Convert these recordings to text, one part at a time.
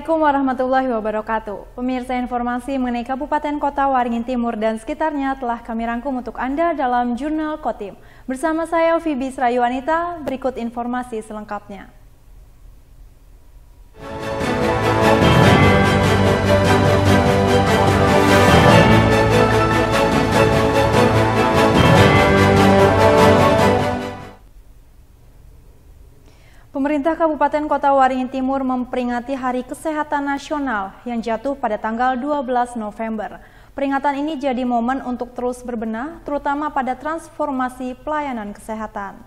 Assalamualaikum warahmatullahi wabarakatuh. Pemirsa, informasi mengenai Kabupaten Kota Waringin Timur dan sekitarnya telah kami rangkum untuk Anda dalam Jurnal Kotim. Bersama saya Fibi Srayuwanita, berikut informasi selengkapnya. Pemerintah Kabupaten Kota Waringin Timur memperingati Hari Kesehatan Nasional yang jatuh pada tanggal 12 November. Peringatan ini jadi momen untuk terus berbenah, terutama pada transformasi pelayanan kesehatan.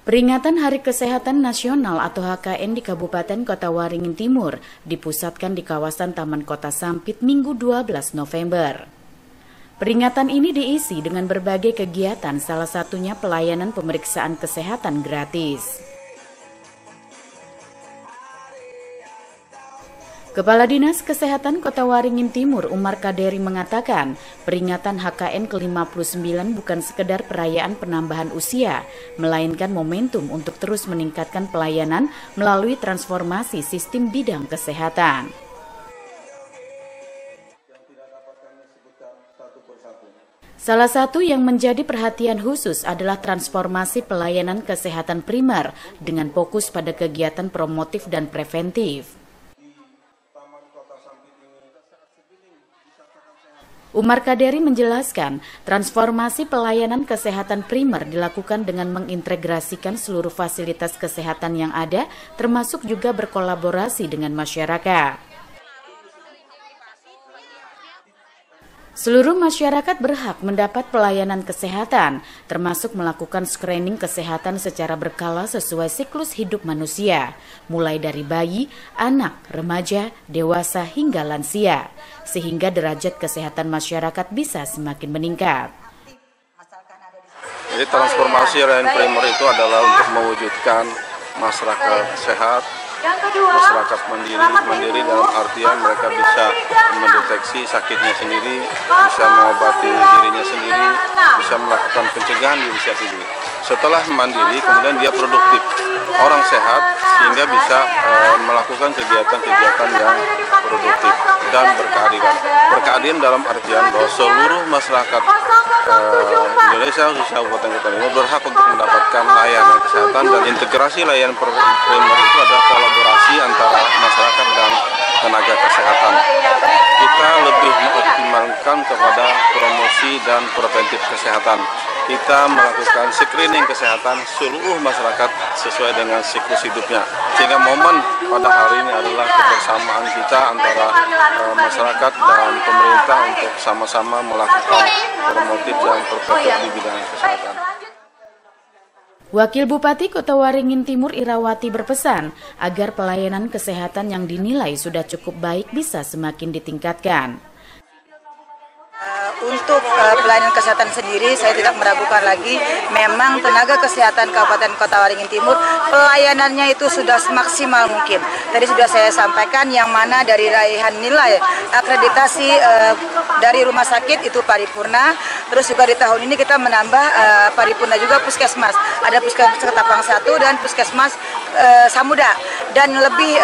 Peringatan Hari Kesehatan Nasional atau HKN di Kabupaten Kota Waringin Timur dipusatkan di kawasan Taman Kota Sampit Minggu 12 November. Peringatan ini diisi dengan berbagai kegiatan, salah satunya pelayanan pemeriksaan kesehatan gratis. Kepala Dinas Kesehatan Kota Waringin Timur, Umar Kaderi, mengatakan peringatan HKN ke-59 bukan sekedar perayaan penambahan usia, melainkan momentum untuk terus meningkatkan pelayanan melalui transformasi sistem bidang kesehatan. Salah satu yang menjadi perhatian khusus adalah transformasi pelayanan kesehatan primer dengan fokus pada kegiatan promotif dan preventif. Umar Kaderi menjelaskan, transformasi pelayanan kesehatan primer dilakukan dengan mengintegrasikan seluruh fasilitas kesehatan yang ada, termasuk juga berkolaborasi dengan masyarakat. Seluruh masyarakat berhak mendapat pelayanan kesehatan, termasuk melakukan screening kesehatan secara berkala sesuai siklus hidup manusia, mulai dari bayi, anak, remaja, dewasa, hingga lansia, sehingga derajat kesehatan masyarakat bisa semakin meningkat. Jadi transformasi layanan primer itu adalah untuk mewujudkan masyarakat sehat, masyarakat mandiri dalam artian mereka bisa mendeteksi sakitnya sendiri, bisa mengobati dirinya sendiri, bisa melakukan pencegahan di usia dini. Setelah mandiri, kemudian dia produktif, orang sehat sehingga bisa melakukan kegiatan-kegiatan yang produktif dan berkeadilan. Berkeadilan dalam artian bahwa seluruh masyarakat Indonesia, khususnya Kabupaten Kota ini berhak untuk mendapatkan layanan kesehatan, dan integrasi layanan primer itu adalah kolaborasi antara masyarakat dan tenaga kesehatan. Kita lebih mengoptimalkan kepada promosi dan preventif kesehatan. Kita melakukan screening kesehatan seluruh masyarakat sesuai dengan siklus hidupnya. Sehingga momen pada hari ini adalah kebersamaan kita antara masyarakat dan pemerintah untuk sama-sama melakukan promotif dan preventif di bidang kesehatan. Wakil Bupati Kota Waringin Timur Irawati berpesan agar pelayanan kesehatan yang dinilai sudah cukup baik bisa semakin ditingkatkan. Untuk pelayanan kesehatan sendiri, saya tidak meragukan lagi, memang tenaga kesehatan Kabupaten Kota Waringin Timur pelayanannya itu sudah semaksimal mungkin. Tadi sudah saya sampaikan yang mana dari raihan nilai akreditasi dari rumah sakit itu paripurna, terus juga di tahun ini kita menambah paripurna juga puskesmas. Ada puskesmas Ketapang 1 dan puskesmas Samuda. Dan lebih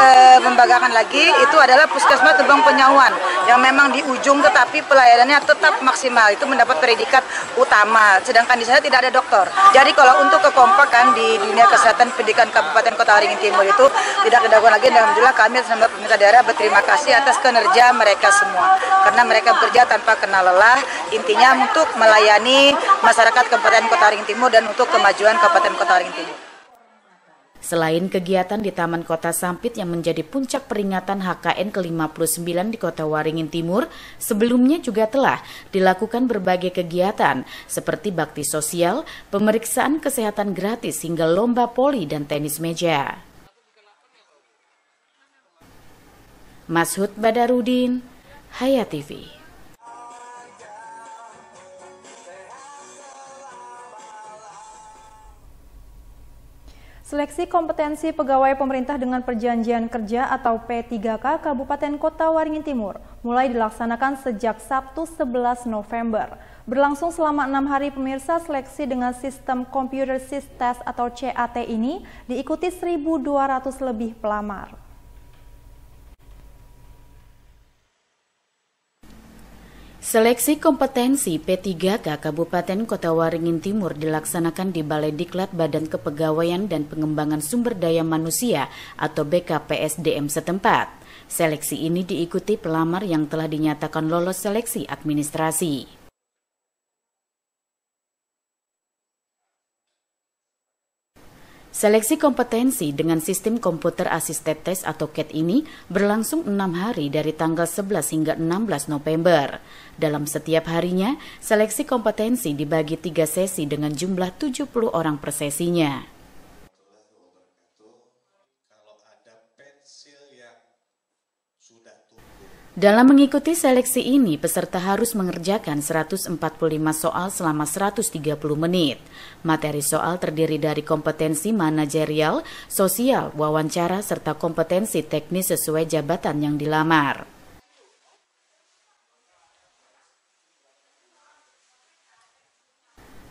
membanggakan lagi itu adalah puskesmas Tebang Penyawan yang memang di ujung tetapi pelayanannya tetap maksimal, itu mendapat predikat utama, sedangkan di sana tidak ada dokter. Jadi kalau untuk kekompakan di dunia kesehatan pendidikan Kabupaten Kota Waringin Timur itu tidak diragukan lagi, dan alhamdulillah kami atas nama pemerintah daerah berterima kasih atas kinerja mereka semua, karena mereka bekerja tanpa kenal lelah, intinya untuk melayani masyarakat Kabupaten Kota Waringin Timur dan untuk kemajuan Kabupaten Kota Waringin Timur. Selain kegiatan di Taman Kota Sampit yang menjadi puncak peringatan HKN ke-59 di Kota Waringin Timur, sebelumnya juga telah dilakukan berbagai kegiatan seperti bakti sosial, pemeriksaan kesehatan gratis hingga lomba voli dan tenis meja. Mashud Badarudin, Hayat TV. Seleksi kompetensi pegawai pemerintah dengan perjanjian kerja atau P3K Kabupaten Kota Waringin Timur mulai dilaksanakan sejak Sabtu 11 November. Berlangsung selama 6 hari pemirsa, seleksi dengan sistem Computer Sys Test atau CAT ini diikuti 1.200 lebih pelamar. Seleksi kompetensi P3K Kabupaten Kota Waringin Timur dilaksanakan di Balai Diklat Badan Kepegawaian dan Pengembangan Sumber Daya Manusia atau BKPSDM setempat. Seleksi ini diikuti pelamar yang telah dinyatakan lolos seleksi administrasi. Seleksi kompetensi dengan sistem komputer assisted test atau CAT ini berlangsung 6 hari dari tanggal 11 hingga 16 November. Dalam setiap harinya, seleksi kompetensi dibagi 3 sesi dengan jumlah 70 orang per sesinya. Dalam mengikuti seleksi ini, peserta harus mengerjakan 145 soal selama 130 menit. Materi soal terdiri dari kompetensi manajerial, sosial, wawancara, serta kompetensi teknis sesuai jabatan yang dilamar.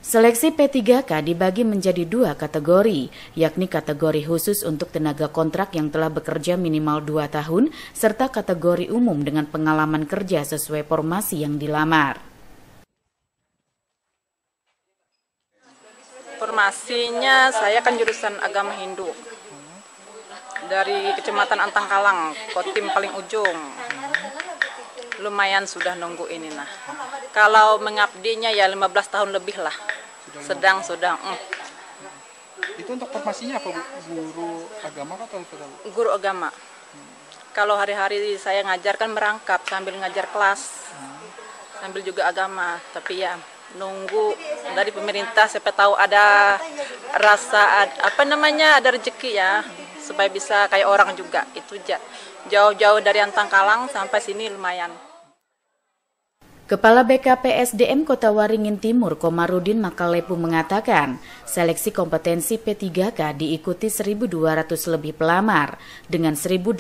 Seleksi P3K dibagi menjadi 2 kategori, yakni kategori khusus untuk tenaga kontrak yang telah bekerja minimal 2 tahun, serta kategori umum dengan pengalaman kerja sesuai formasi yang dilamar. Formasinya saya kan jurusan agama Hindu, dari Kecamatan Antangkalang, Kotim paling ujung. Lumayan sudah nunggu ini nah. Kalau mengabdinya ya 15 tahun lebih lah. Sedang. Itu untuk formasinya apa, Bu? Guru agama atau Guru agama. Kalau hari-hari saya ngajar kan merangkap sambil ngajar kelas. Sambil juga agama, tapi ya nunggu dari pemerintah siapa tahu ada rasa ada rezeki ya supaya bisa kayak orang juga. Itu jauh-jauh dari Antangkalang sampai sini lumayan. Kepala BKPSDM Kota Waringin Timur Komarudin Makalepu mengatakan, seleksi kompetensi P3K diikuti 1.200 lebih pelamar dengan 1.089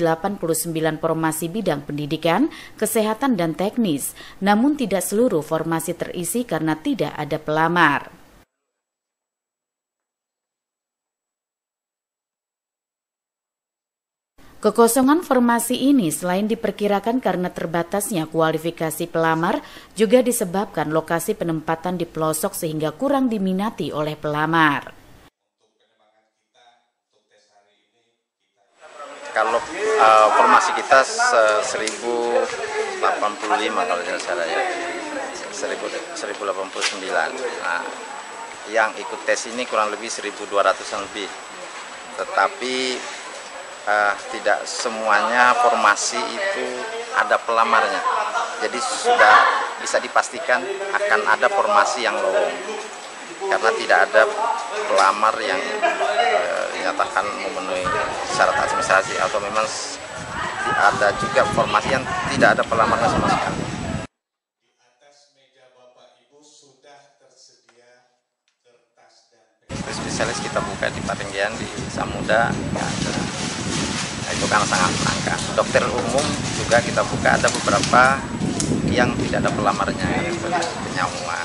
formasi bidang pendidikan, kesehatan dan teknis, namun tidak seluruh formasi terisi karena tidak ada pelamar. Kekosongan formasi ini selain diperkirakan karena terbatasnya kualifikasi pelamar, juga disebabkan lokasi penempatan di pelosok sehingga kurang diminati oleh pelamar. Kalau formasi kita 1085 kalau tidak salah ya, 1089. Nah, yang ikut tes ini kurang lebih 1.200-an lebih, tetapi tidak semuanya formasi itu ada pelamarnya. Jadi sudah bisa dipastikan akan ada formasi yang lowong karena tidak ada pelamar yang dinyatakan memenuhi syarat administrasi, atau memang ada juga formasi yang tidak ada pelamarnya sama sekali. Spesialis kita buka di Paringgian, di Samuda, itu karena sangat langka. Dokter umum juga kita buka, ada beberapa yang tidak ada pelamarnya, penyamua.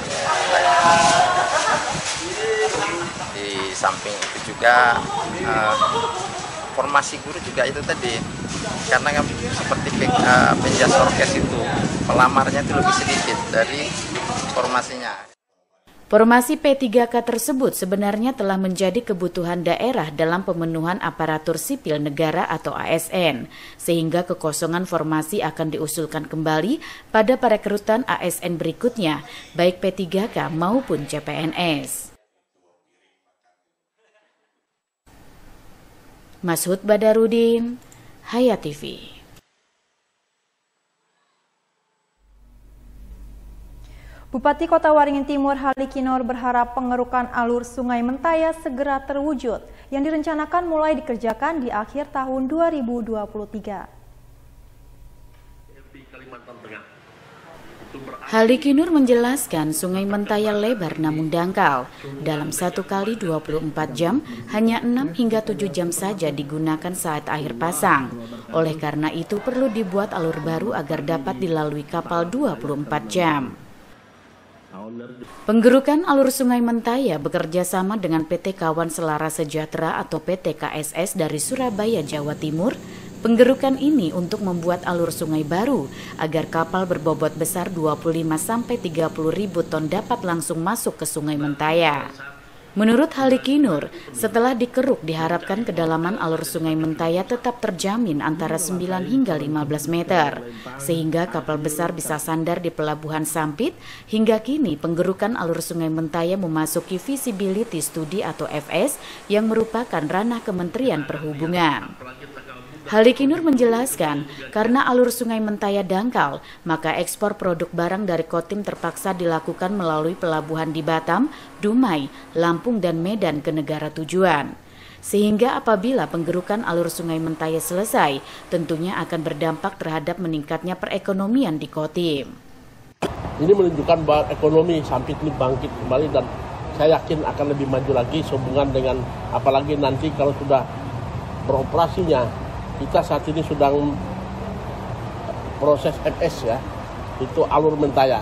Di samping itu juga formasi guru juga itu tadi, karena seperti penjas orkes itu pelamarnya itu lebih sedikit dari formasinya. Formasi P3K tersebut sebenarnya telah menjadi kebutuhan daerah dalam pemenuhan aparatur sipil negara atau ASN, sehingga kekosongan formasi akan diusulkan kembali pada perekrutan ASN berikutnya, baik P3K maupun CPNS. Mashud Badarudin, Hayat TV. Bupati Kota Waringin Timur Halikinor berharap pengerukan alur Sungai Mentaya segera terwujud yang direncanakan mulai dikerjakan di akhir tahun 2023. Halikinor menjelaskan Sungai Mentaya lebar namun dangkal. Dalam 1 kali 24 jam, hanya 6 hingga 7 jam saja digunakan saat akhir pasang. Oleh karena itu perlu dibuat alur baru agar dapat dilalui kapal 24 jam. Penggerukan alur Sungai Mentaya bekerja sama dengan PT Kawan Selara Sejahtera atau PT KSS dari Surabaya, Jawa Timur. Penggerukan ini untuk membuat alur sungai baru agar kapal berbobot besar 25-30 ribu ton dapat langsung masuk ke Sungai Mentaya. Menurut Haliki Nur, setelah dikeruk diharapkan kedalaman alur Sungai Mentaya tetap terjamin antara 9 hingga 15 meter, sehingga kapal besar bisa sandar di Pelabuhan Sampit. Hingga kini penggerukan alur Sungai Mentaya memasuki Feasibility Study atau FS yang merupakan ranah Kementerian Perhubungan. Haliki Nur menjelaskan, karena alur Sungai Mentaya dangkal, maka ekspor produk barang dari Kotim terpaksa dilakukan melalui pelabuhan di Batam, Dumai, Lampung, dan Medan ke negara tujuan. Sehingga apabila penggerukan alur Sungai Mentaya selesai, tentunya akan berdampak terhadap meningkatnya perekonomian di Kotim. Ini menunjukkan bahwa ekonomi Sampit ini bangkit kembali dan saya yakin akan lebih maju lagi sehubungan dengan apalagi nanti kalau sudah beroperasinya. Kita saat ini sedang proses MS ya, itu alur Mentaya.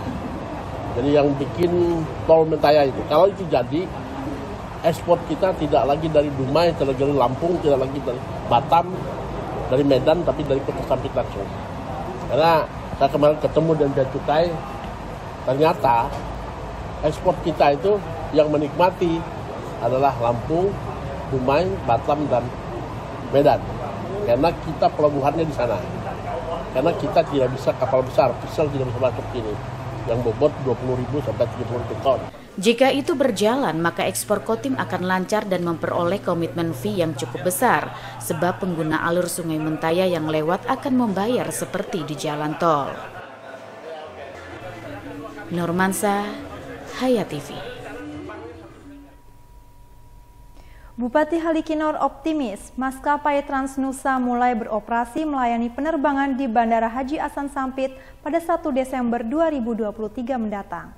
Jadi yang bikin tol Mentaya itu, kalau itu jadi, ekspor kita tidak lagi dari Dumai, tidak lagi dari Lampung, tidak lagi dari Batam, dari Medan, tapi dari Kota Sampit langsung. Karena saya kemarin ketemu dengan Bea Cukai, ternyata ekspor kita itu yang menikmati adalah Lampung, Dumai, Batam, dan Medan. Karena kita pelabuhannya di sana. Karena kita tidak bisa kapal besar, Vessel tidak bisa masuk sini. Yang bobot 20.000 sampai 30 ton. Jika itu berjalan, maka ekspor Kotim akan lancar dan memperoleh komitmen fee yang cukup besar. Sebab pengguna alur Sungai Mentaya yang lewat akan membayar seperti di jalan tol. Nurmansa, Hayat TV. Bupati Haliki Nur optimis maskapai Transnusa mulai beroperasi melayani penerbangan di Bandara Haji Hasan Sampit pada 1 Desember 2023 mendatang.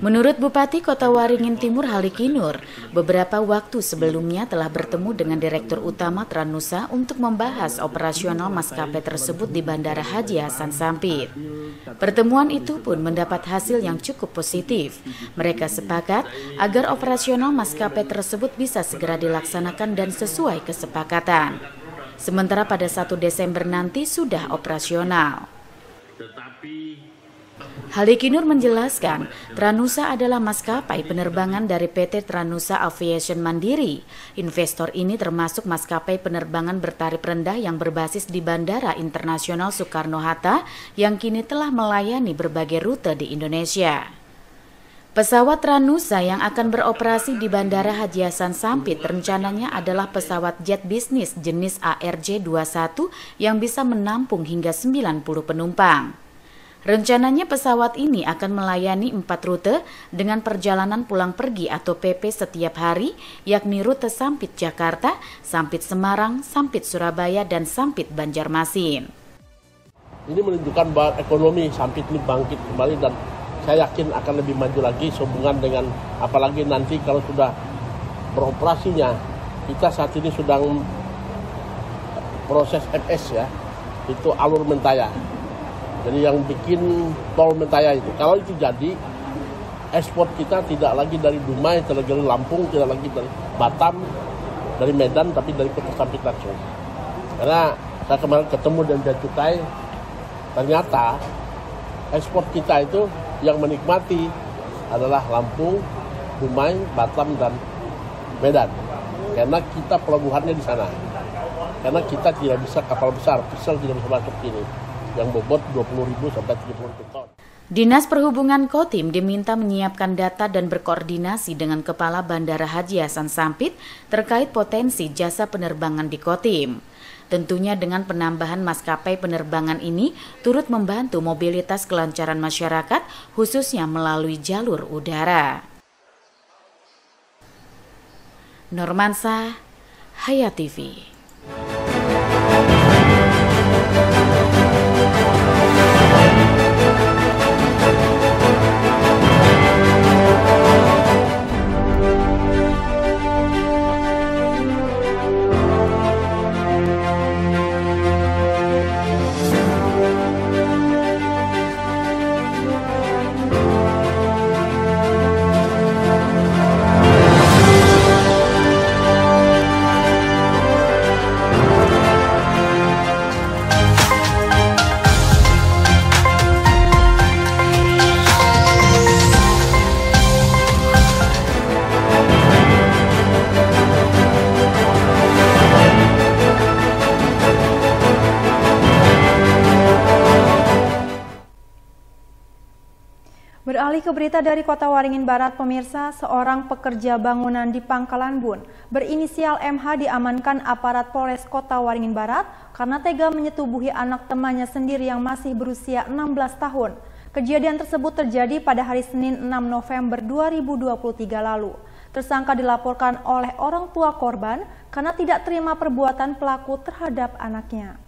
Menurut Bupati Kota Waringin Timur Haliki Nur, beberapa waktu sebelumnya telah bertemu dengan Direktur Utama Transnusa untuk membahas operasional maskapai tersebut di Bandara Haji Hasan Sampit. Pertemuan itu pun mendapat hasil yang cukup positif. Mereka sepakat agar operasional maskapai tersebut bisa segera dilaksanakan dan sesuai kesepakatan. Sementara pada 1 Desember nanti sudah operasional. Haliki Nur menjelaskan, Transnusa adalah maskapai penerbangan dari PT Transnusa Aviation Mandiri. Investor ini termasuk maskapai penerbangan bertarif rendah yang berbasis di Bandara Internasional Soekarno-Hatta yang kini telah melayani berbagai rute di Indonesia. Pesawat Transnusa yang akan beroperasi di Bandara Haji Hasan Sampit rencananya adalah pesawat jet bisnis jenis ARJ-21 yang bisa menampung hingga 90 penumpang. Rencananya pesawat ini akan melayani 4 rute dengan perjalanan pulang pergi atau PP setiap hari, yakni rute Sampit Jakarta, Sampit Semarang, Sampit Surabaya, dan Sampit Banjarmasin. Ini menunjukkan bahwa ekonomi Sampit ini bangkit kembali dan saya yakin akan lebih maju lagi sehubungan dengan apalagi nanti kalau sudah beroperasinya. Kita saat ini sedang proses MS ya, itu alur Mentaya. Jadi yang bikin tol Mentaya itu, kalau itu jadi, ekspor kita tidak lagi dari Dumai, tidak lagi dari Lampung, tidak lagi dari Batam, dari Medan, tapi dari Kota Sampit langsung. Karena saya kemarin ketemu dengan Bea Cukai, ternyata ekspor kita itu yang menikmati adalah Lampung, Dumai, Batam, dan Medan. Karena kita pelabuhannya di sana. Karena kita tidak bisa kapal besar, Vessel tidak bisa masuk sini. Yang bobot 20.000 sampai 30 ton. Dinas Perhubungan Kotim diminta menyiapkan data dan berkoordinasi dengan Kepala Bandara Haji Hasan Sampit terkait potensi jasa penerbangan di Kotim. Tentunya dengan penambahan maskapai penerbangan ini turut membantu mobilitas kelancaran masyarakat khususnya melalui jalur udara. Nurmansa, Hayat TV. Beralih ke berita dari Kota Waringin Barat, pemirsa, seorang pekerja bangunan di Pangkalan Bun berinisial MH diamankan aparat Polres Kota Waringin Barat karena tega menyetubuhi anak temannya sendiri yang masih berusia 16 tahun. Kejadian tersebut terjadi pada hari Senin 6 November 2023 lalu. Tersangka dilaporkan oleh orang tua korban karena tidak terima perbuatan pelaku terhadap anaknya.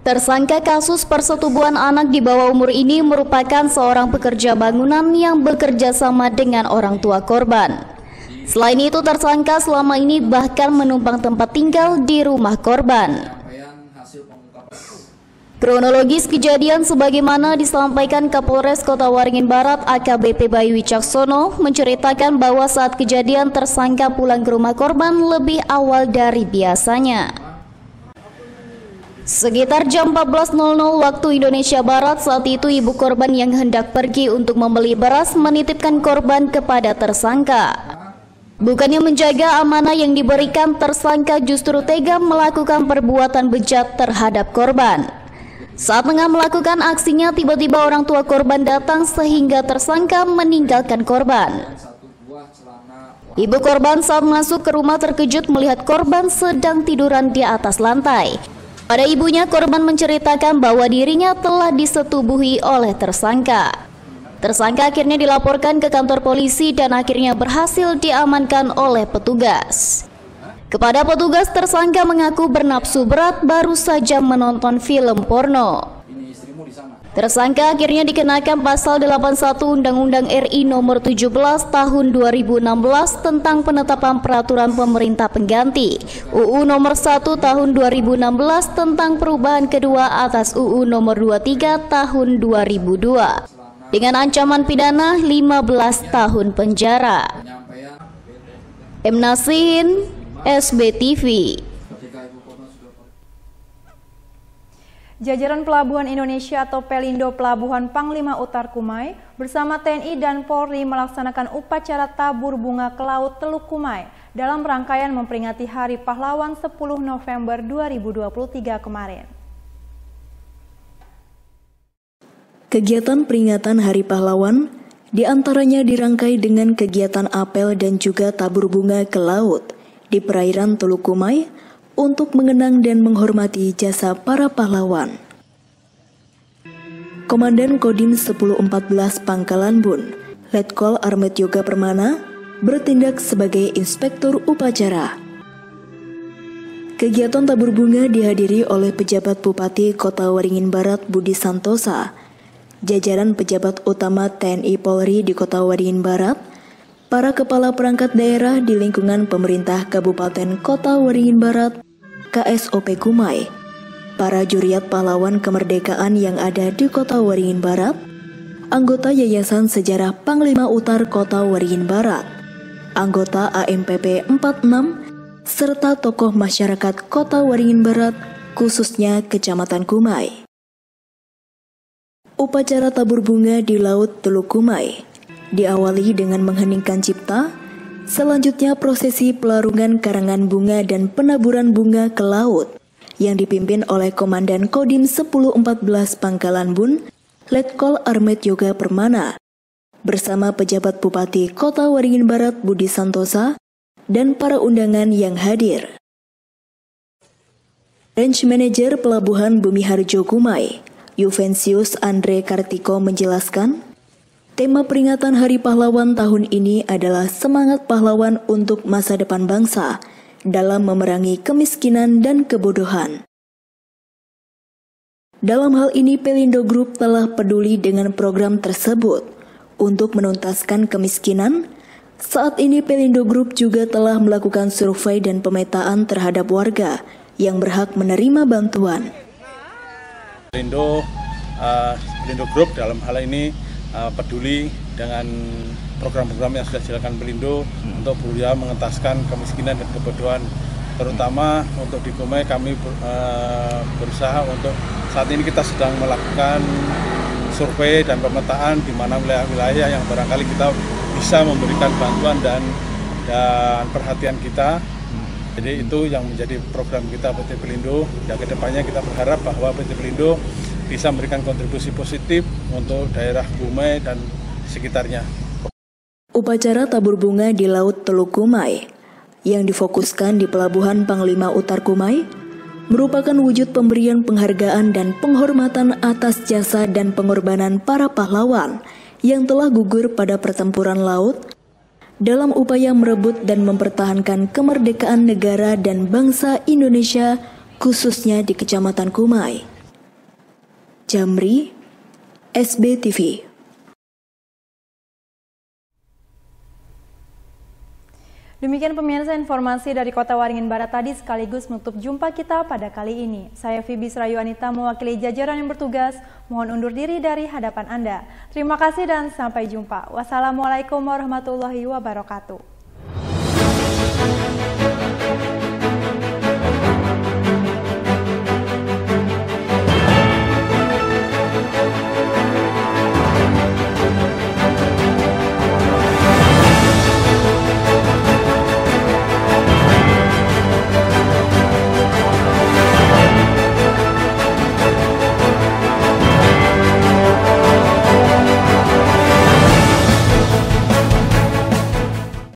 Tersangka kasus persetubuhan anak di bawah umur ini merupakan seorang pekerja bangunan yang bekerja sama dengan orang tua korban. Selain itu, tersangka selama ini bahkan menumpang tempat tinggal di rumah korban. Kronologis kejadian sebagaimana disampaikan Kapolres Kota Waringin Barat AKBP Bayu Wicaksono menceritakan bahwa saat kejadian tersangka pulang ke rumah korban lebih awal dari biasanya. Sekitar jam 14.00 waktu Indonesia Barat, saat itu ibu korban yang hendak pergi untuk membeli beras menitipkan korban kepada tersangka. Bukannya menjaga amanah yang diberikan, tersangka justru tega melakukan perbuatan bejat terhadap korban. Saat tengah melakukan aksinya, tiba-tiba orang tua korban datang sehingga tersangka meninggalkan korban. Ibu korban saat masuk ke rumah terkejut melihat korban sedang tiduran di atas lantai. Pada ibunya, korban menceritakan bahwa dirinya telah disetubuhi oleh tersangka. Tersangka akhirnya dilaporkan ke kantor polisi dan akhirnya berhasil diamankan oleh petugas. Kepada petugas, tersangka mengaku bernafsu berat baru saja menonton film porno. Tersangka akhirnya dikenakan pasal 81 Undang-Undang RI Nomor 17 Tahun 2016 tentang penetapan peraturan pemerintah pengganti, UU Nomor 1 Tahun 2016 tentang perubahan kedua atas UU Nomor 23 Tahun 2002 dengan ancaman pidana 15 tahun penjara. M. Nasin, SBTV. Jajaran Pelabuhan Indonesia atau Pelindo Pelabuhan Panglima Utar Kumai bersama TNI dan Polri melaksanakan upacara tabur bunga ke laut Teluk Kumai dalam rangkaian memperingati Hari Pahlawan 10 November 2023 kemarin. Kegiatan peringatan Hari Pahlawan diantaranya dirangkai dengan kegiatan apel dan juga tabur bunga ke laut di perairan Teluk Kumai untuk mengenang dan menghormati jasa para pahlawan. Komandan Kodim 1014 Pangkalan Bun, Letkol Armet Yoga Permana, bertindak sebagai inspektur upacara. Kegiatan tabur bunga dihadiri oleh pejabat Bupati Kota Waringin Barat Budi Santosa, jajaran pejabat utama TNI Polri di Kota Waringin Barat, para kepala perangkat daerah di lingkungan pemerintah Kabupaten Kota Waringin Barat, KSOP Kumai, para juriat pahlawan kemerdekaan yang ada di Kota Waringin Barat, anggota Yayasan Sejarah Panglima Utar Kota Waringin Barat, anggota AMPP 46, serta tokoh masyarakat Kota Waringin Barat, khususnya Kecamatan Kumai. Upacara tabur bunga di Laut Teluk Kumai diawali dengan mengheningkan cipta, selanjutnya prosesi pelarungan karangan bunga dan penaburan bunga ke laut yang dipimpin oleh Komandan Kodim 1014 Pangkalan Bun, Letkol Armet Yoga Permana, bersama pejabat Bupati Kota Waringin Barat Budi Santosa dan para undangan yang hadir. Range Manager Pelabuhan Bumi Harjo Kumai, Juvencius Andre Kartiko menjelaskan, tema peringatan Hari Pahlawan tahun ini adalah semangat pahlawan untuk masa depan bangsa dalam memerangi kemiskinan dan kebodohan. Dalam hal ini, Pelindo Group telah peduli dengan program tersebut untuk menuntaskan kemiskinan. Saat ini Pelindo Group juga telah melakukan survei dan pemetaan terhadap warga yang berhak menerima bantuan. Pelindo Group dalam hal ini peduli dengan program-program yang sudah dijalankan Pelindo untuk berusaha mengentaskan kemiskinan dan kebodohan, terutama untuk di Kumai. Kami berusaha untuk saat ini kita sedang melakukan survei dan pemetaan di mana wilayah-wilayah yang barangkali kita bisa memberikan bantuan dan perhatian kita Jadi itu yang menjadi program kita PT Pelindo, dan kedepannya kita berharap bahwa PT Pelindo bisa memberikan kontribusi positif untuk daerah Kumai dan sekitarnya. Upacara tabur bunga di Laut Teluk Kumai yang difokuskan di Pelabuhan Panglima Utar Kumai merupakan wujud pemberian penghargaan dan penghormatan atas jasa dan pengorbanan para pahlawan yang telah gugur pada pertempuran laut dalam upaya merebut dan mempertahankan kemerdekaan negara dan bangsa Indonesia, khususnya di Kecamatan Kumai. Jamri, SBTV. Demikian pemirsa informasi dari Kota Waringin Barat tadi sekaligus menutup jumpa kita pada kali ini. Saya Fibi Serayu Anita mewakili jajaran yang bertugas, mohon undur diri dari hadapan Anda. Terima kasih dan sampai jumpa. Wassalamualaikum warahmatullahi wabarakatuh.